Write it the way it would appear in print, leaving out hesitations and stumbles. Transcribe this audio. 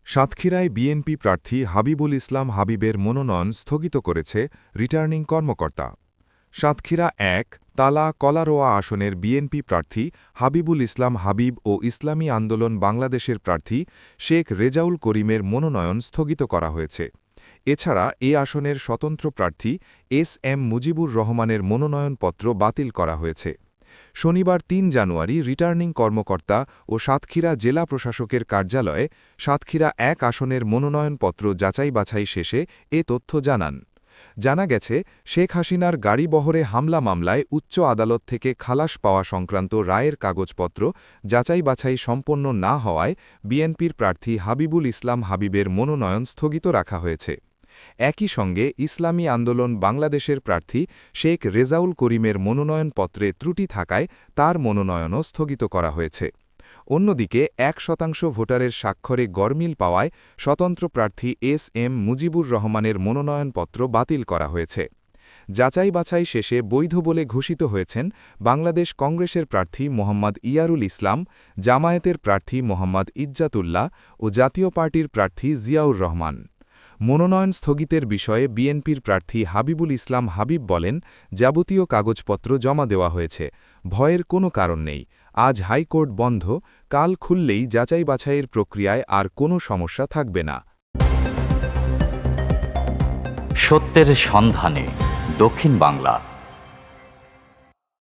সাতক্ষীরায় বিএনপি প্রার্থী হাবিবুল ইসলাম হাবিবের মনোনয়ন স্থগিত করেছে রিটার্নিং কর্মকর্তা। সাতক্ষীরা ১ তালা কলারোয়া আসনের বিএনপি প্রার্থী হাবিবুল ইসলাম হাবিব ও ইসলামী আন্দোলন বাংলাদেশের প্রার্থী শেখ রেজাউল করিমের মনোনয়ন স্থগিত করা হয়েছে। এছাড়া এ আসনের স্বতন্ত্র প্রার্থী এস এম মুজিবুর রহমানের মনোনয়নপত্র বাতিল করা হয়েছে। শনিবার ৩ জানুয়ারি রিটার্নিং কর্মকর্তা ও সাতক্ষীরা জেলা প্রশাসকের কার্যালয়ে সাতক্ষীরা ১ আসনের মনোনয়নপত্র যাচাই-বাছাই শেষে এ তথ্য জানান। জানা গেছে, শেখ হাসিনার গাড়িবহরে হামলা মামলায় উচ্চ আদালত থেকে খালাস পাওয়া সংক্রান্ত রায়ের কাগজপত্র যাচাই-বাছাই সম্পন্ন না হওয়ায় বিএনপির প্রার্থী হাবিবুল ইসলাম হাবিবের মনোনয়ন স্থগিত রাখা হয়েছে। একই সঙ্গে ইসলামী আন্দোলন বাংলাদেশের প্রার্থী শেখ রেজাউল করিমের মনোনয়নপত্রে ত্রুটি থাকায় তার মনোনয়নও স্থগিত করা হয়েছে। অন্যদিকে ১% ভোটারের স্বাক্ষরে গরমিল পাওয়ায় স্বতন্ত্র প্রার্থী এস এম মুজিবুর রহমানের মনোনয়নপত্র বাতিল করা হয়েছে। যাচাই-বাছাই শেষে বৈধ বলে ঘোষিত হয়েছেন বাংলাদেশ কংগ্রেসের প্রার্থী মোহাম্মদ ইয়ারুল ইসলাম, জামায়াতের প্রার্থী মোহাম্মদ ইজ্জাতুল্লাহ ও জাতীয় পার্টির প্রার্থী জিয়াউর রহমান। মনোনয়ন স্থগিতের বিষয়ে বিএনপির প্রার্থী হাবিবুল ইসলাম হাবিব বলেন, যাবতীয় কাগজপত্র জমা দেওয়া হয়েছে, ভয়ের কোনো কারণ নেই। আজ হাইকোর্ট বন্ধ, কাল খুললেই যাচাই-বাছাইয়ের প্রক্রিয়ায় আর কোনো সমস্যা থাকবে না। সত্যের সন্ধানে দক্ষিণ বাংলা।